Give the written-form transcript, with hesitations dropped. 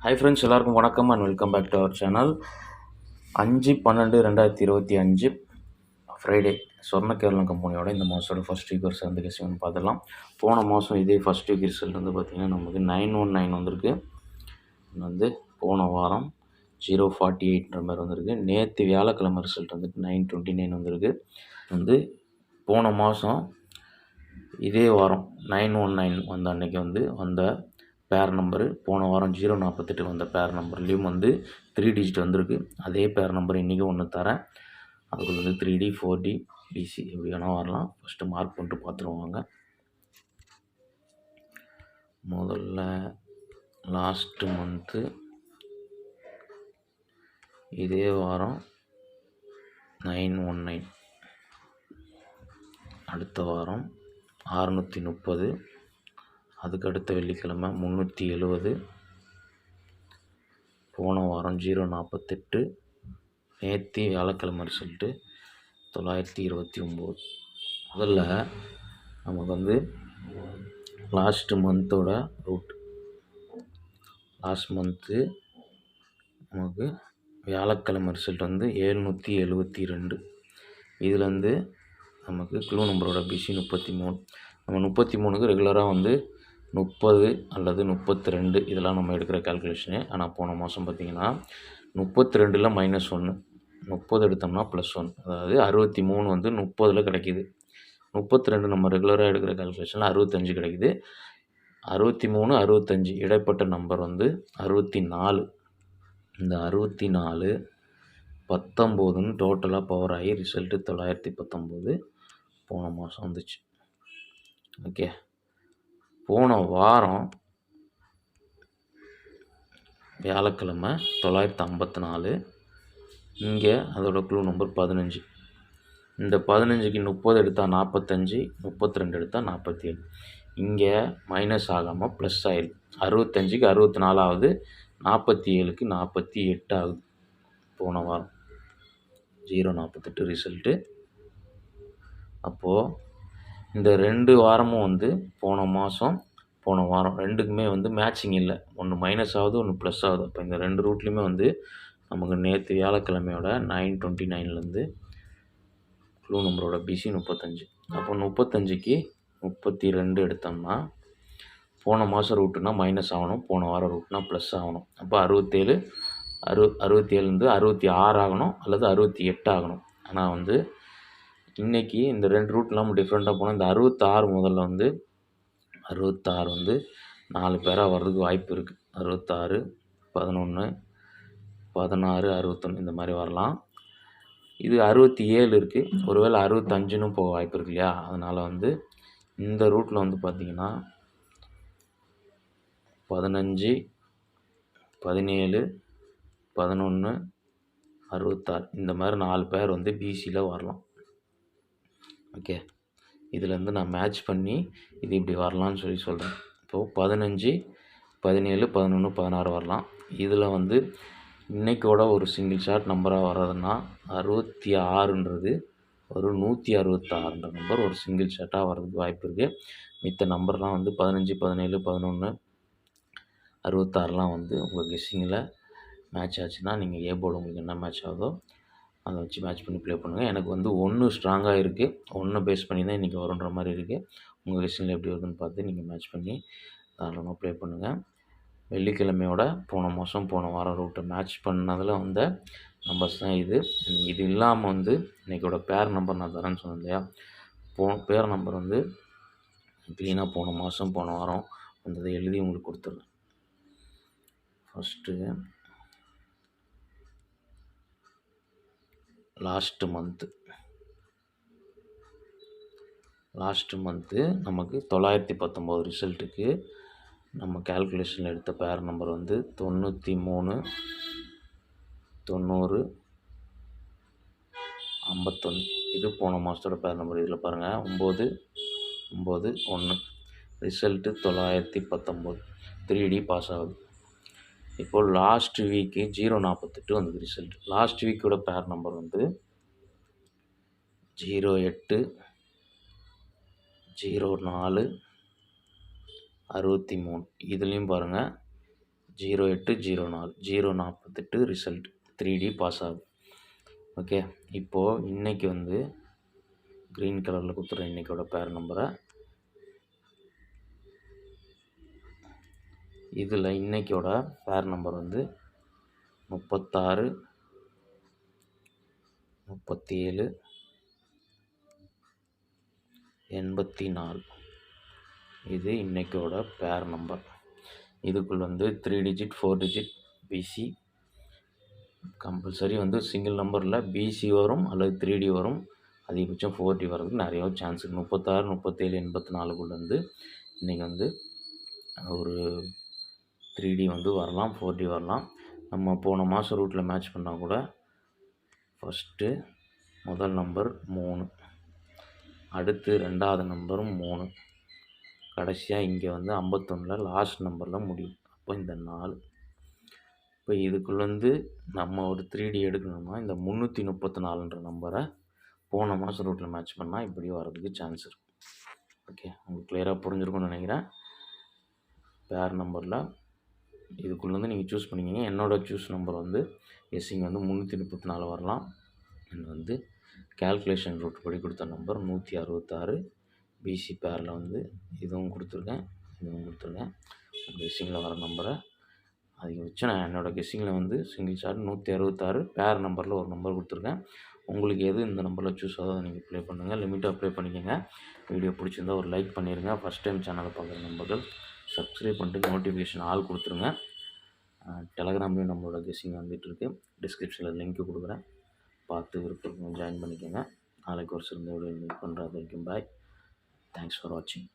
Hi friends, எல்லாருக்கும் வணக்கம் and welcome back to our channel. 5/12/2025 Friday Swarnakeralam கம்பெனியோட இந்த மாதத்தோட ஃபஸ்ட் வீக் ஒரு சந்தை கசிவன் பார்த்துடலாம். போன மாதம் இதே ஃபஸ்ட் வீக் ரிசல்ட் வந்து பார்த்திங்கன்னா நமக்கு 919 வந்திருக்கு. வந்து போன வாரம் 048 மாதிரி வந்திருக்கு. நேற்று வியாழக்கிழமை ரிசல்ட் வந்துட்டு 929 வந்திருக்கு. வந்து போன மாதம் இதே வாரம் 919 வந்த அன்னைக்கு வந்த பேர் நம்பரு போன வாரம் 048 வந்த பேர் நம்பர்லேயும் 3 டிஜிட் வந்திருக்கு. அதே பேர் நம்பர் இன்றைக்கி ஒன்று தரேன். அதுக்குள்ள 3D 4D BC எப்படி வேணால் வரலாம். ஃபஸ்ட்டு மார்க் பண்ணிட்டு பார்த்துருவாங்க. முதல்ல லாஸ்ட்டு மந்த்து இதே வாரம் 919, அடுத்த வாரம் 630, அதுக்கு அடுத்த வெள்ளிக்கிழமை 370, போன வாரம் 048, நேற்று வியாழக்கிழமை ரிசல்ட்டு 929. முதல்ல நமக்கு லாஸ்ட்டு மந்தோட ரூட். லாஸ்ட் மந்த்து நமக்கு வியாழக்கிழமை ரிசல்ட் 772. இதுலேருந்து நமக்கு க்ளூ நம்பரோட பிசி 33. நம்ம 33க்கு ரெகுலராக 30 அல்லது 32 இதெல்லாம் நம்ம எடுக்கிற கால்குலேஷனு. ஆனால் போன மாதம் பார்த்திங்கன்னா 32ல் -1, 30 எடுத்தோம்னா +1, அதாவது 63 30ல் கிடைக்கிது. 32 நம்ம ரெகுலராக எடுக்கிற கால்குலேஷனில் 65 கிடைக்கிது. 63 65 இடைப்பட்ட நம்பர் 64. இந்த 64 19ன்னு டோட்டலாக பவர் ஆகி ரிசல்ட்டு 919 போன மாதம் வந்துச்சு. ஓகே, போன வாரம் வியாழக்கிழமை 954. இங்கே அதோட க்ளூ நம்பர் 15. இந்த 15க்கு 30 எடுத்தால் 45, 32 எடுத்தால் 47. இங்கே மைனஸ் ஆகாமல் ப்ளஸ் ஆயிடுது. 65க்கு 64 ஆகுது, 47க்கு 48 ஆகுது. போன வாரம் 048 ரிசல்ட்டு. அப்போது இந்த 2 வாரமும் போன வாரம் ரெண்டுக்குமே மேட்சிங் இல்லை. ஒன்று மைனஸ் ஆகுது, ஒன்று ப்ளஸ் ஆகுது. அப்போ இந்த 2 ரூட்லேயுமே நமக்கு நேற்று வியாழக்கிழமையோட 929லேருந்து க்ளூ நம்பரோட பிசி 35. அப்போ 35க்கு 32 எடுத்தோம்னா போன மாதம் ரூட்டுனா மைனஸ் ஆகணும், போன வாரம் ரூட்னா ப்ளஸ் ஆகணும். அப்போ 67 66 ஆகணும் அல்லது 68 ஆகணும். ஆனால் இன்றைக்கி இந்த 2 ரூட்லாம் டிஃப்ரெண்ட்டாக போனால் இந்த 66 முதல்ல 66 4 பேராக வர்றதுக்கு வாய்ப்பு இருக்குது. 66, 11, 16, 61 இந்த மாதிரி வரலாம். இது 67 இருக்குது. ஒருவேளை 65ன்னு போக வாய்ப்பு இருக்கு இல்லையா? அதனால் இந்த ரூட்டில் பார்த்திங்கன்னா 15, 17, 11, 66 இந்த மாதிரி 4 பேர் பிசியில் வரலாம். ஓகே, இதுலேருந்து நான் மேட்ச் பண்ணி இது இப்படி வரலான்னு சொல்கிறேன். இப்போது 15, 17, 11, 16 வரலாம். இதில் இன்றைக்கோட ஒரு சிங்கிள் ஷாட் நம்பராக வர்றதுன்னா 66ன்றது ஒரு 166 நம்பர் ஒரு சிங்கிள் ஷாட்டாக வர்றதுக்கு வாய்ப்பு இருக்குது. மித்த நம்பர்லாம் 15, 17, 11, 66லாம் உங்கள் கெஸ்ஸிங்கில் மேட்ச் ஆச்சுன்னா நீங்கள் ஏ போர்டு உங்களுக்கு என்ன மேட்ச் ஆகுதோ அதை வச்சு மேட்ச் பண்ணி ப்ளே பண்ணுங்கள். எனக்கு 1 ஸ்ட்ராங்காக இருக்குது, 1 பேஸ் பண்ணி தான் இன்றைக்கி வருன்ற மாதிரி இருக்குது. உங்கள் கெஸ்ஸிங்கில் எப்படி வருதுன்னு பார்த்து நீங்கள் மேட்ச் பண்ணி தாராளமாக ப்ளே பண்ணுங்கள். வெள்ளிக்கிழமையோட போன வாரம் ரூட்டை மேட்ச் பண்ணதில் நம்பர்ஸ் தான் இது. இது இல்லாமல் இன்றைக்கோட பேர் நம்பர் நான் தரேன்னு சொன்னேன் இல்லையா? பேர் நம்பர் க்ளீனாக போன வாரம் வந்ததை எழுதி உங்களுக்கு கொடுத்துட்றேன். ஃபஸ்ட்டு லாஸ்ட்டு மந்த்து நமக்கு 919 ரிசல்ட்டுக்கு நம்ம கேல்குலேஷனில் எடுத்த பேர் நம்பர் 93, 90, 51. இது போன மாதத்தோட பேர் நம்பர். இதில் பாருங்கள் 9, 9, 1 ரிசல்ட்டு 919 3D பாஸ் ஆகுது. இப்போது லாஸ்ட் வீக்கு 048 வந்தது ரிசல்ட். லாஸ்ட் வீக்கோட பேர் நம்பர் 08, 04, 63. இதுலேயும் பாருங்கள் 0804 048 ரிசல்ட் 3D பாஸ் ஆகும். ஓகே, இப்போது இன்றைக்கி வந்து க்ரீன் கலரில் கொடுத்துட்றேன் இன்றைக்கோட பேர் நம்பரை. இதில் இன்றைக்கோட பேர் நம்பர் வந்து 36 37 84. இது இன்றைக்கோட பேர் நம்பர். இதுக்குள் வந்து 3 டிஜிட் 4 டிஜிட் பிசி கம்பல்சரி வந்து சிங்கிள் நம்பரில் பிசி வரும் அல்லது 3D வரும். அதிகபட்சம் 4D வர்றதுக்கு நிறைய சான்ஸ் இருக்குது. 36 37 84 வந்து இன்றைக்கி வந்து ஒரு 3D வந்து வரலாம், 4D வரலாம். நம்ம போன மாதம் ரூட்டில் மேட்ச் பண்ணால் கூட ஃபஸ்ட்டு முதல் நம்பர் 3, அடுத்து ரெண்டாவது நம்பரும் 3, கடைசியாக இங்கே வந்து 51 லாஸ்ட் நம்பரில் முடியும். அப்போ இந்த 4. இப்போ இதுக்குள்ள வந்து நம்ம ஒரு 3D எடுக்கணும்னா இந்த 334ன்ற நம்பரை போன மாதம் ரூட்டில் மேட்ச் பண்ணால் இப்படி வர்றதுக்கு சான்ஸ் இருக்குது. ஓகே, உங்களுக்கு கிளியராக புரிஞ்சிருக்கும்னு நினைக்கிறேன். பேர் நம்பரில் இதுக்குள்ளே வந்து நீங்கள் சூஸ் பண்ணிக்கிங்க. என்னோடய சூஸ் நம்பர் வந்து எஸ்சிங்க வந்து 334 வரலாம். இது வந்து கேல்குலேஷன் ரூட் படி கொடுத்த நம்பர் 166. பிசி பேரில் வந்து இதுவும் கொடுத்துருக்கேன், இதுவும் கொடுத்துருக்கேன். எஸ்சிங்கில் வர நம்பரை அதிகபட்சம் நான் என்னோடய கெஸ்ஸிங்கில் வந்து சிங்கிள் ஷாட் 166 பேர் நம்பரில் ஒரு நம்பர் கொடுத்துருக்கேன். உங்களுக்கு எது இந்த நம்பரில் சூஸ் ஆகுதோ அதை நீங்கள் ப்ளே பண்ணுங்கள். லிமிட்டாக ப்ளே பண்ணிக்கோங்க. வீடியோ பிடிச்சிருந்தா ஒரு லைக் பண்ணிடுங்க. ஃபஸ்ட் டைம் சேனலை பார்க்குற நம்பர்கள் சப்ஸ்கிரைப் பண்ணிட்டு நோட்டிஃபிகேஷன் ஆல் கொடுத்துருங்க. டெலகிராம்லேயும் நம்மளோட கெஸ்ஸிங் வந்துட்டுருக்கு. டிஸ்கிரிப்ஷனில் லிங்க்கு கொடுக்குறேன், பார்த்து விருப்பம் ஜாயின் பண்ணிக்கோங்க. நாளைக்கு ஒரு சிறந்த வீடியோ மீட் பண்ணுறது வரைக்கும் பாய். தேங்க்ஸ் ஃபார் வாட்சிங்.